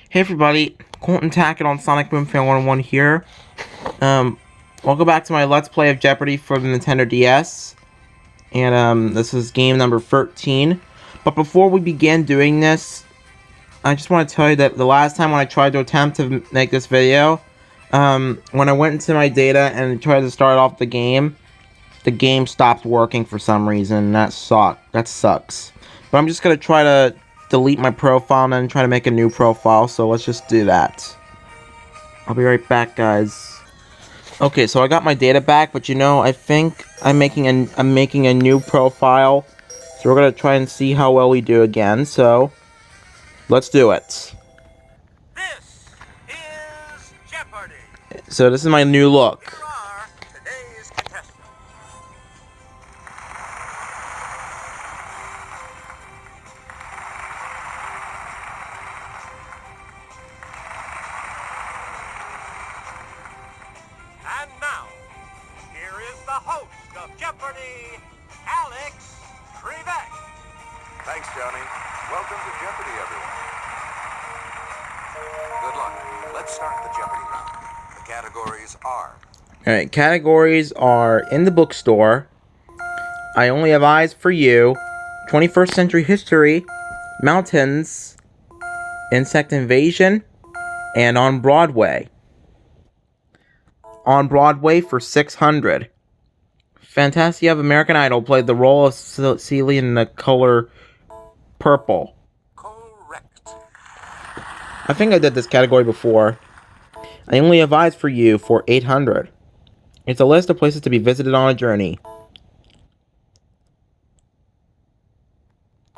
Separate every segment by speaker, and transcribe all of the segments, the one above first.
Speaker 1: Hey everybody, Colton Tackett on Sonic Boom Fan 101 here. Welcome back to my Let's Play of Jeopardy for the Nintendo DS. And this is game number 13. But before we begin doing this, I just want to tell you that the last time when I tried to attempt to make this video, when I went into my data and tried to start off the game stopped working for some reason. That sucks. But I'm just gonna try to delete my profile and then try to make a new profile, so let's just do that. I'll be right back, guys. Okay, so I got my data back, but I think I'm making a new profile. So we're gonna try and see how well we do again, so let's do it.
Speaker 2: This is Jeopardy!
Speaker 1: So this is my new look.
Speaker 2: Here are today's contestants. And now, here is the host of Jeopardy, Alex Trebek.
Speaker 3: Thanks, Johnny. Welcome to Jeopardy, everyone. Good luck. Let's start the Jeopardy round. The categories are...
Speaker 1: Alright, categories are in the bookstore, I Only Have Eyes for You, 21st Century History, Mountains, Insect Invasion, and On Broadway. On Broadway for 600. Fantasia of American Idol played the role of Celie in the color purple.
Speaker 3: Correct.
Speaker 1: I think I did this category before. I Only Have Eyes for You for 800. It's a list of places to be visited on a journey.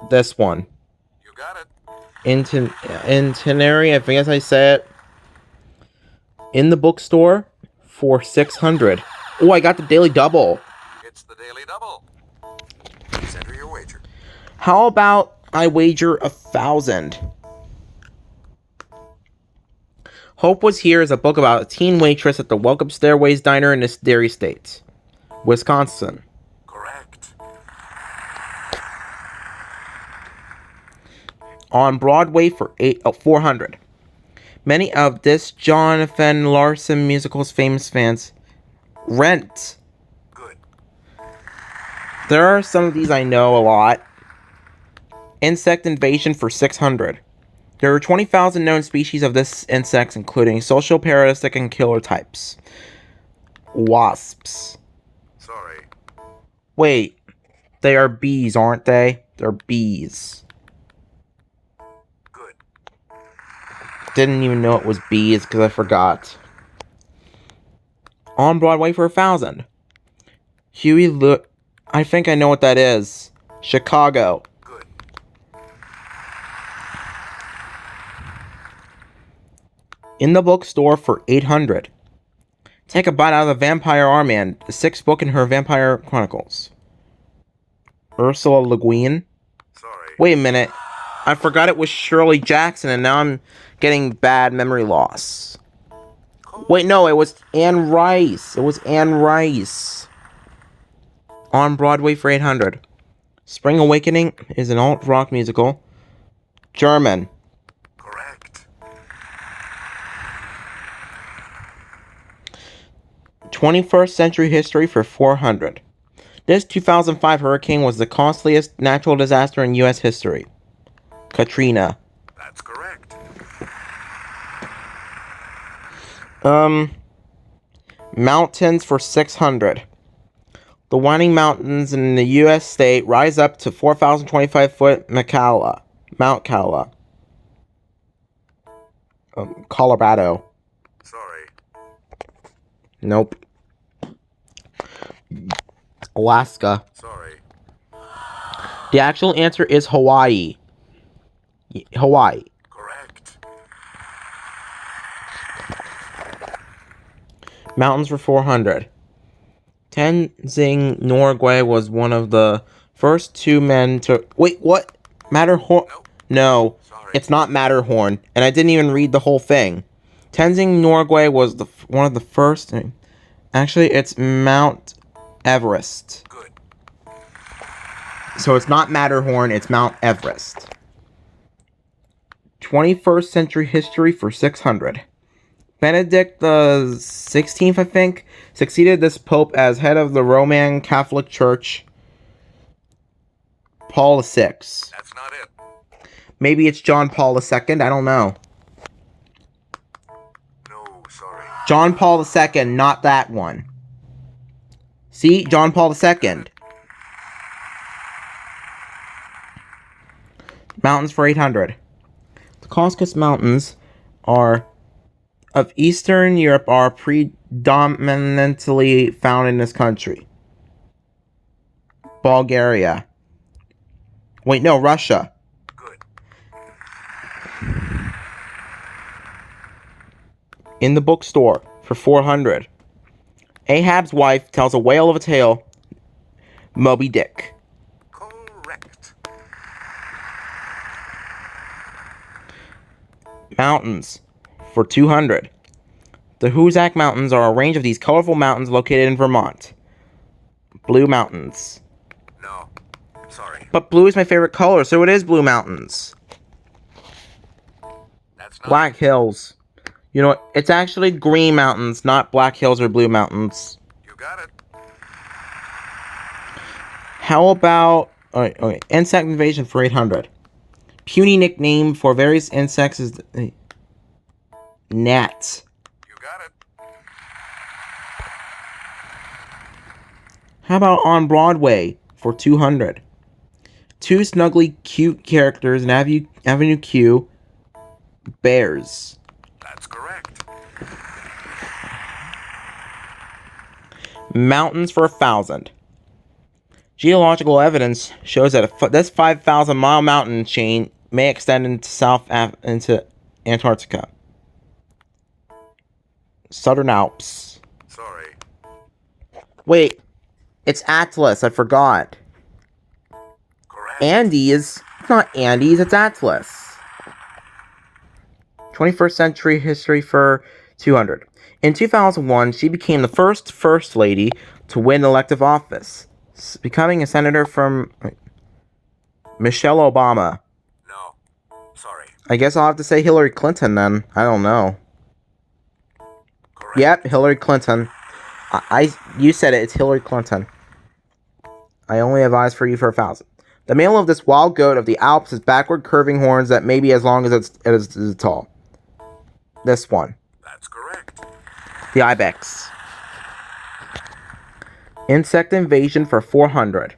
Speaker 1: This one.
Speaker 3: You got it.
Speaker 1: Itinerary, I guess I said it. In the bookstore for 600. Oh, I got the daily double.
Speaker 3: It's the Daily Double. Please enter your wager.
Speaker 1: How about I wager 1,000? Hope Was Here is a book about a teen waitress at the Welcome Stairways Diner in this Dairy State, Wisconsin.
Speaker 3: Correct.
Speaker 1: On Broadway for 400. Many of this Jonathan Larson musical's famous fans. Rent.
Speaker 3: Good.
Speaker 1: There are some of these I know a lot. Insect Invasion for 600. There are 20,000 known species of this insect, including social, parasitic, and killer types. Wasps.
Speaker 3: Sorry.
Speaker 1: Wait, they are bees, aren't they? They're bees.
Speaker 3: Good.
Speaker 1: Didn't even know it was bees because I forgot. On Broadway for 1,000. I think I know what that is. Chicago.
Speaker 3: Good.
Speaker 1: In the bookstore for 800. Take a Bite Out of the Vampire Armand, the 6th book in her Vampire Chronicles. Ursula Le Guin.
Speaker 3: Sorry.
Speaker 1: Wait a minute. I forgot it was Shirley Jackson, and now I'm getting bad memory loss. Wait, no, it was Anne Rice. It was Anne Rice. On Broadway for 800. Spring Awakening is an alt-rock musical. German.
Speaker 3: Correct.
Speaker 1: 21st Century History for 400. This 2005 hurricane was the costliest natural disaster in U.S. history. Katrina.
Speaker 3: That's correct.
Speaker 1: Mountains for 600. The winding mountains in the U.S. state rise up to 4,025-foot Mount Cala. Colorado.
Speaker 3: Sorry.
Speaker 1: Nope. Alaska.
Speaker 3: Sorry.
Speaker 1: The actual answer is Hawaii. Hawaii.
Speaker 3: Correct.
Speaker 1: Mountains for 400. Tenzing Norgay was one of the first two men to... Wait, what? Matterhorn?
Speaker 3: Nope.
Speaker 1: No,
Speaker 3: Sorry.
Speaker 1: it's not Matterhorn. And I didn't even read the whole thing. Tenzing Norgay was one of the first... Actually, it's Mount Everest.
Speaker 3: Good.
Speaker 1: So it's not Matterhorn, it's Mount Everest. 21st century history for 600. Benedict the 16th, I think, succeeded this pope as head of the Roman Catholic Church. Paul VI.
Speaker 3: That's not it.
Speaker 1: Maybe it's John Paul II. I don't know.
Speaker 3: No, sorry.
Speaker 1: John Paul II, not that one. See? John Paul II. Mountains for 800. The Caucasus Mountains of Eastern Europe are predominantly found in this country. Bulgaria. Wait, no, Russia.
Speaker 3: Good.
Speaker 1: In the bookstore for 400. Ahab's wife tells a whale of a tale. Moby Dick.
Speaker 3: Correct.
Speaker 1: Mountains for 200. The Hoosac Mountains are a range of these colorful mountains located in Vermont. Blue Mountains.
Speaker 3: No, sorry.
Speaker 1: But blue is my favorite color, so it is Blue Mountains.
Speaker 3: That's not
Speaker 1: Black Hills. You know what? It's actually Green Mountains, not Black Hills or Blue Mountains.
Speaker 3: You got it.
Speaker 1: How about... Okay, insect invasion for 800. Puny nickname for various insects is... gnats.
Speaker 3: You got it.
Speaker 1: How about on Broadway for 200? Two snuggly cute characters in Avenue Q. Bears.
Speaker 3: That's correct.
Speaker 1: Mountains for 1,000. Geological evidence shows that this 5,000-mile mountain chain may extend into Antarctica. Southern Alps.
Speaker 3: Sorry.
Speaker 1: Wait, it's Atlas. I forgot.
Speaker 3: Correct.
Speaker 1: Andes. It's not Andes. It's Atlas. 21st century history for 200. In 2001, she became the first lady to win elective office, becoming a senator from Michelle Obama.
Speaker 3: No, sorry.
Speaker 1: I guess I'll have to say Hillary Clinton then. I don't know.
Speaker 3: Correct.
Speaker 1: Yep, Hillary Clinton. You said it. It's Hillary Clinton. I only have eyes for you for 1,000. The male of this wild goat of the Alps has backward curving horns that may be as long as it is tall. This one.
Speaker 3: That's correct.
Speaker 1: The ibex. Insect invasion for 400.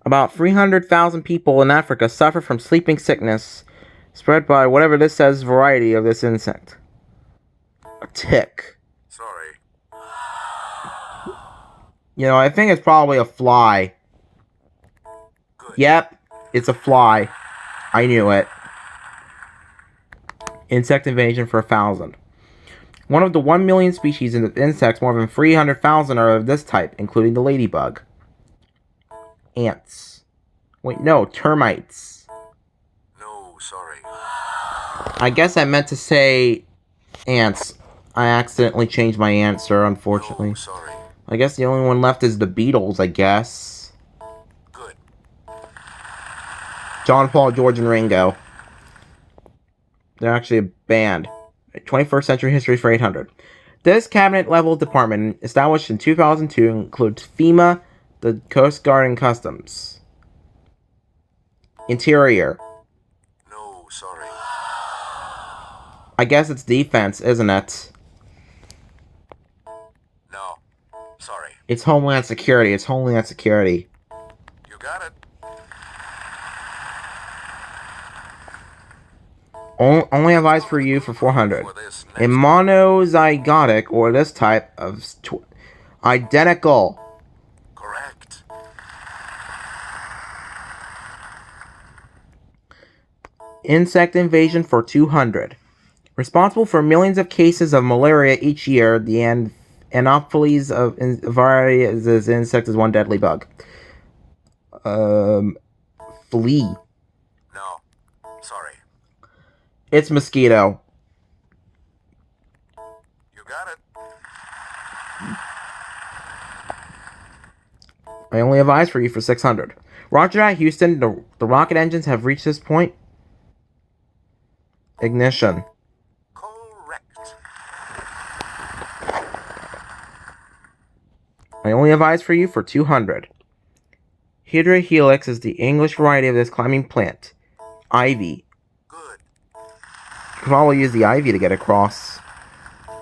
Speaker 1: About 300,000 people in Africa suffer from sleeping sickness spread by whatever this says variety of this insect. A tick.
Speaker 3: Sorry.
Speaker 1: You know, I think it's probably a fly.
Speaker 3: Good.
Speaker 1: Yep, it's a fly. I knew it. Insect invasion for 1,000. One of the 1 million species of insects, more than 300,000 are of this type, including the ladybug. Ants. Wait, no, termites.
Speaker 3: No, sorry.
Speaker 1: I guess I meant to say ants. I accidentally changed my answer, unfortunately.
Speaker 3: No, sorry.
Speaker 1: I guess the only one left is the Beatles, I guess.
Speaker 3: Good.
Speaker 1: John, Paul, George, and Ringo. They're actually a band. 21st century history for 800. This cabinet-level department, established in 2002, includes FEMA, the Coast Guard, and Customs. Interior.
Speaker 3: No, sorry.
Speaker 1: I guess it's defense, isn't it?
Speaker 3: No, sorry.
Speaker 1: It's Homeland Security. It's Homeland Security.
Speaker 3: You got it.
Speaker 1: Only have eyes for you for 400.
Speaker 3: For this
Speaker 1: A
Speaker 3: next
Speaker 1: monozygotic, or this type of identical.
Speaker 3: correct.
Speaker 1: Insect invasion for 200. Responsible for millions of cases of malaria each year, the Anopheles of variety is insect is one deadly bug. Flea.
Speaker 3: No, sorry.
Speaker 1: It's mosquito.
Speaker 3: You got it.
Speaker 1: I only have eyes for you for 600. Roger that, Houston. The rocket engines have reached this point. Ignition.
Speaker 3: Correct.
Speaker 1: I only have eyes for you for 200. Hydra helix is the English variety of this climbing plant. Ivy.
Speaker 3: Good.
Speaker 1: You can probably use the ivy to get across.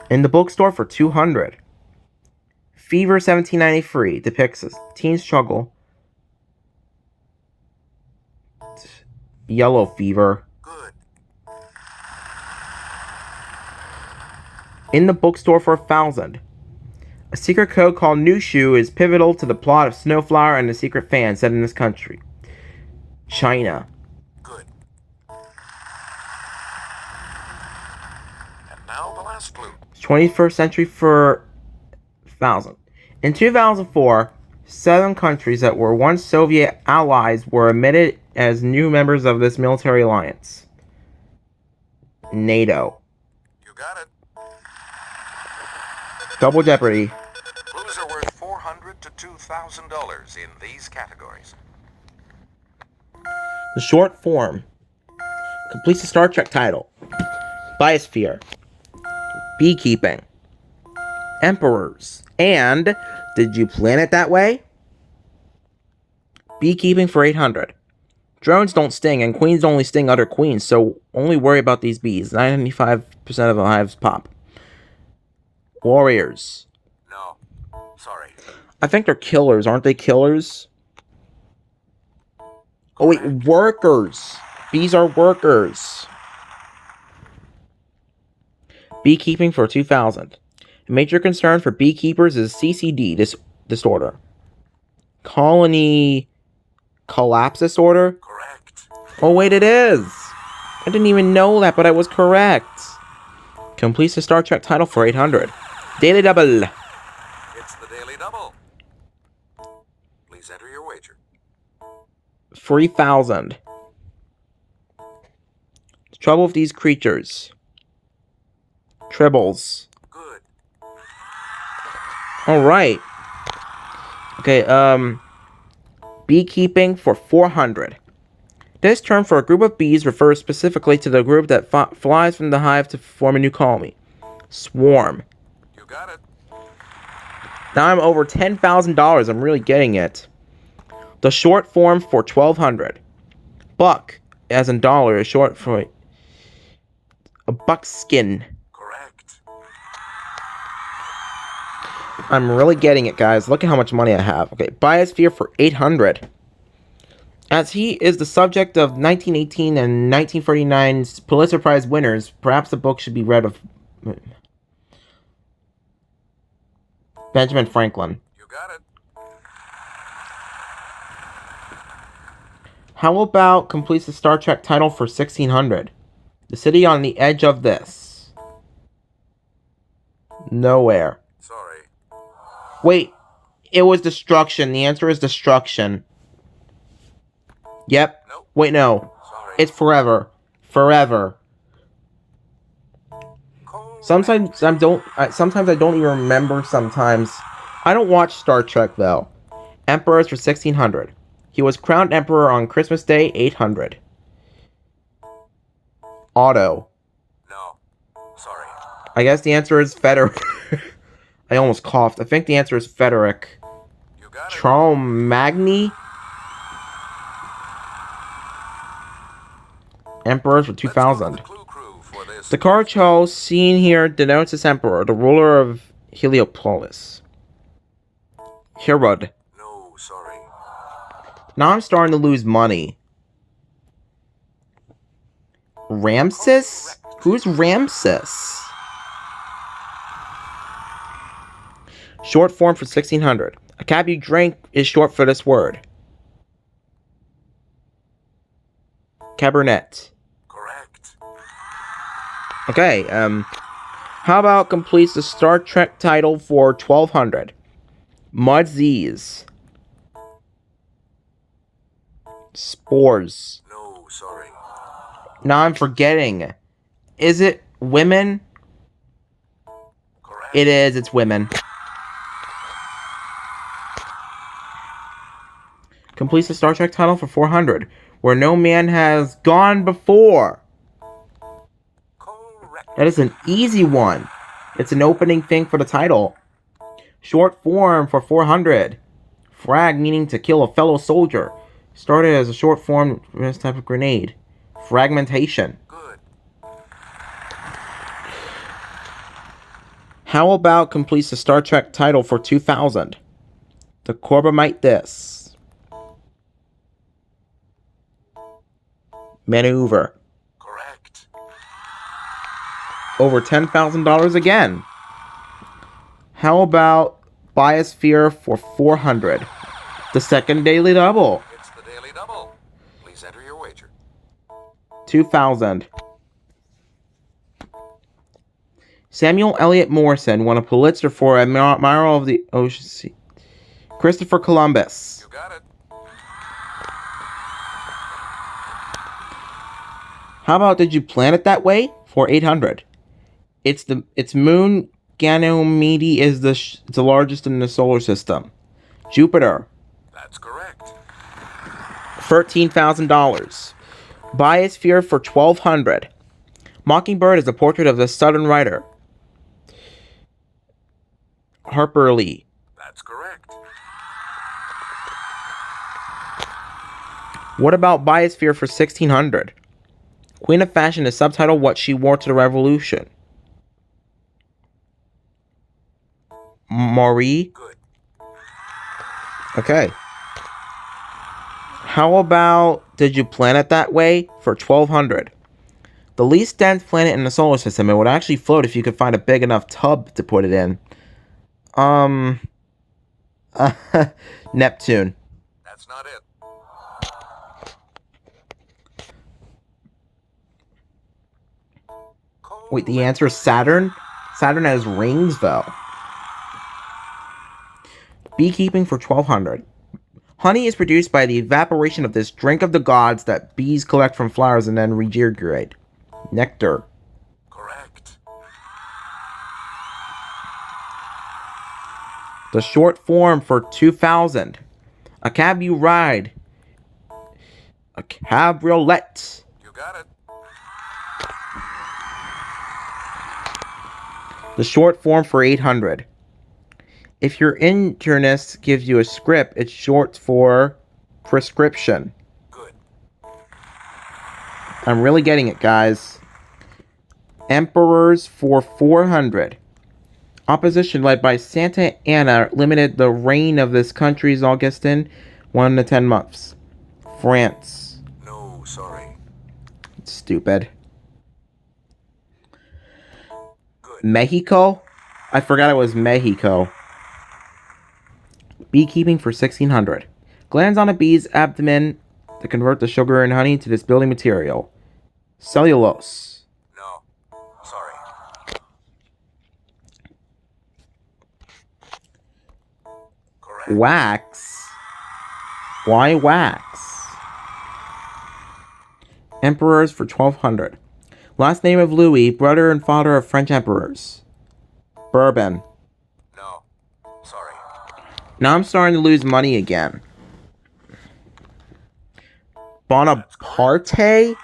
Speaker 1: In the bookstore for 200. Fever 1793 depicts a teen struggle. Yellow fever.
Speaker 3: Good.
Speaker 1: In the bookstore for 1,000. A secret code called New Shoe is pivotal to the plot of Snowflower and the Secret Fan set in this country. China.
Speaker 3: Good. And now the last clue.
Speaker 1: 21st century for 1,000. In 2004, 7 countries that were once Soviet allies were admitted as new members of this military alliance. NATO.
Speaker 3: You got it.
Speaker 1: Double Jeopardy.
Speaker 3: Clues are worth $400 to $2,000 in these categories.
Speaker 1: The short form completes the Star Trek title. Biosphere. Beekeeping. Emperors. And did you plan it that way? Beekeeping for 800. Drones don't sting, and queens only sting other queens, so only worry about these bees. 95% of the hives pop. Warriors.
Speaker 3: No. Sorry.
Speaker 1: I think they're killers, aren't they killers? Oh wait, workers. Bees are workers. Beekeeping for 2,000. A major concern for beekeepers is CCD disorder. Colony collapse disorder?
Speaker 3: Correct.
Speaker 1: Oh wait, it is. I didn't even know that, but I was correct. Completes the Star Trek title for 800. Daily Double.
Speaker 3: It's the Daily Double. Please enter your wager.
Speaker 1: 3,000. The trouble with these creatures. Tribbles.
Speaker 3: Good.
Speaker 1: Alright. Okay, beekeeping for 400. This term for a group of bees refers specifically to the group that flies from the hive to form a new colony. Swarm.
Speaker 3: You got it.
Speaker 1: Now I'm over $10,000. I'm really getting it. The short form for 1,200. Buck, as in dollar, is short for a buckskin.
Speaker 3: Correct.
Speaker 1: I'm really getting it, guys. Look at how much money I have. Okay, Biosphere for 800. As he is the subject of 1918 and 1949's Pulitzer Prize winners, perhaps the book should be read of Benjamin Franklin.
Speaker 3: You got it.
Speaker 1: How about completes the Star Trek title for 1,600? The city on the edge of this. Nowhere.
Speaker 3: Sorry.
Speaker 1: Wait, it was destruction. The answer is destruction. Yep.
Speaker 3: Nope.
Speaker 1: Wait, no.
Speaker 3: Sorry.
Speaker 1: It's forever. Forever.
Speaker 3: Correct.
Speaker 1: Sometimes I don't even remember sometimes. I don't watch Star Trek though. Emperors for 1,600. He was crowned emperor on Christmas Day, 800. Otto.
Speaker 3: No. Sorry.
Speaker 1: I guess the answer is Frederick. I almost coughed. I think the answer is Frederick.
Speaker 3: You got it.
Speaker 1: Charles Magny. Emperors for
Speaker 3: Let's go to
Speaker 1: 2,000.
Speaker 3: the clue crew for this.
Speaker 1: The card chose seen here denotes this emperor, the ruler of Heliopolis. Herod.
Speaker 3: No, sorry.
Speaker 1: Now I'm starting to lose money. Ramses? Who's Ramses? Short form for 1,600. A cab you drink is short for this word. Cabernet.
Speaker 3: Correct.
Speaker 1: Okay, how about completes the Star Trek title for 1,200? Mudsies. Spores.
Speaker 3: No, sorry.
Speaker 1: Now I'm forgetting. Is it women?
Speaker 3: Correct.
Speaker 1: It is, it's women. Completes the Star Trek title for 400, where no man has gone before.
Speaker 3: Correct.
Speaker 1: That is an easy one. It's an opening thing for the title. Short form for 400. Frag meaning to kill a fellow soldier. Started as a short form for this type of grenade. Fragmentation.
Speaker 3: Good.
Speaker 1: How about completes the Star Trek title for 2000? The Corbomite this. Maneuver.
Speaker 3: Correct.
Speaker 1: Over $10,000 again. How about Biosphere for 400? The second daily double.
Speaker 3: It's the Daily Double. Please enter your wager.
Speaker 1: 2000. Samuel Eliot Morison won a Pulitzer for Admiral of the Ocean Sea. Christopher Columbus.
Speaker 3: You got it.
Speaker 1: How about Did You Plan It That Way for 800? Its moon Ganymede is the largest in the solar system. Jupiter.
Speaker 3: That's correct.
Speaker 1: $13,000. Biosphere for 1200. Mockingbird is a portrait of the Southern writer Harper Lee.
Speaker 3: That's correct.
Speaker 1: What about Biosphere for 1600? Queen of Fashion is subtitle What She Wore to the Revolution. Marie.
Speaker 3: Good.
Speaker 1: Okay. How about Did You Plan It That Way for 1200? The least dense planet in the solar system. It would actually float if you could find a big enough tub to put it in. Neptune.
Speaker 3: That's not it.
Speaker 1: Wait, the answer is Saturn? Saturn has rings, though. Beekeeping for 1200. Honey is produced by the evaporation of this drink of the gods that bees collect from flowers and then regurgitate. Nectar.
Speaker 3: Correct.
Speaker 1: The short form for 2000. A cab you ride. A cabriolet.
Speaker 3: You got it.
Speaker 1: The short form for 800. If your internist gives you a script, it's short for prescription.
Speaker 3: Good.
Speaker 1: I'm really getting it, guys. Emperors for 400. Opposition led by Santa Anna limited the reign of this country's Augustin 1 to 10 months. France.
Speaker 3: No, sorry.
Speaker 1: Stupid. Good. Mexico? I forgot it was Mexico. Beekeeping for 1600. Glands on a bee's abdomen to convert the sugar and honey to this building material. Cellulose.
Speaker 3: No, sorry. Correct.
Speaker 1: Wax. Why wax? Emperors for 1200. Last name of Louis, brother and father of French emperors. Bourbon.
Speaker 3: No, sorry.
Speaker 1: Now I'm starting to lose money again. Bonaparte?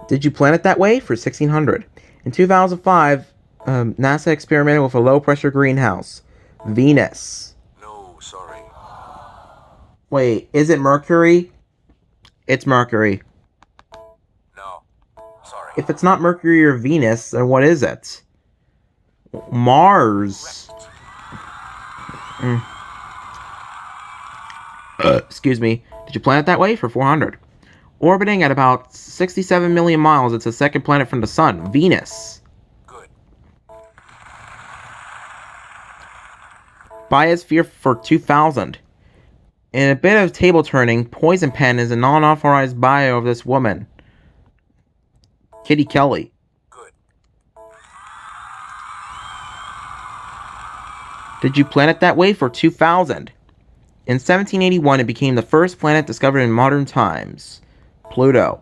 Speaker 1: Did You Plan It That Way for 1600? In 2005, NASA experimented with a low-pressure greenhouse. Venus.
Speaker 3: No, sorry.
Speaker 1: Wait, is it Mercury? It's Mercury.
Speaker 3: No, sorry.
Speaker 1: If it's not Mercury or Venus, then what is it? Mars. Excuse me. Did You Plan It That Way for 400? Orbiting at about 67 million miles, it's the second planet from the Sun, Venus.
Speaker 3: Good.
Speaker 1: Biosphere for 2000. In a bit of table turning, Poison Pen is a non-authorized bio of this woman. Kitty Kelly.
Speaker 3: Good.
Speaker 1: Did You Plan It That Way for 2000? In 1781, it became the first planet discovered in modern times. Pluto.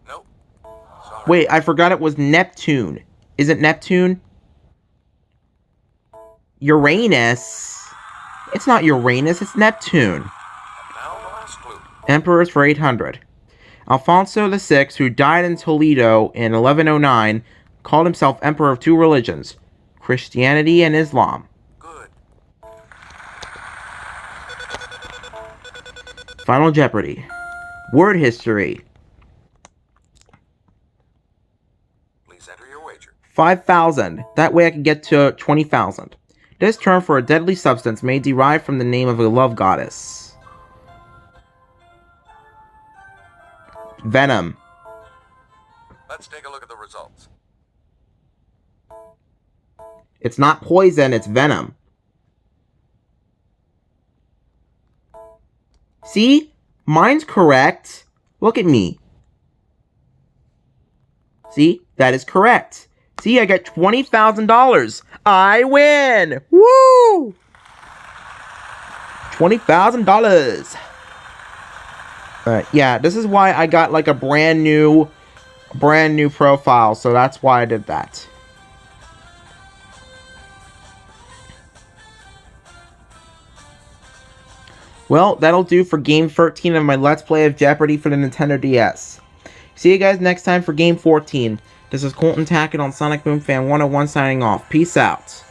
Speaker 3: Nope. Sorry.
Speaker 1: Wait, I forgot it was Neptune. Is it Neptune? Uranus? It's not Uranus, it's Neptune.
Speaker 3: And now the last clue.
Speaker 1: Emperors for 800. Alfonso VI, who died in Toledo in 1109, called himself emperor of two religions, Christianity and Islam.
Speaker 3: Good.
Speaker 1: Final Jeopardy. Word history.
Speaker 3: Please enter your wager.
Speaker 1: 5,000. That way I can get to 20,000. This term for a deadly substance may derive from the name of a love goddess. Venom.
Speaker 3: Let's take a look at the results.
Speaker 1: It's not poison, it's venom. See? Mine's correct. Look at me. See? That is correct. See, I got $20,000. I win! Woo! $20,000. Yeah, this is why I got like a brand new profile, so that's why I did that. Well, that'll do for Game 13 of my Let's Play of Jeopardy for the Nintendo DS. See you guys next time for Game 14. This is Colton Tackett on Sonic Boom Fan 101 signing off. Peace out.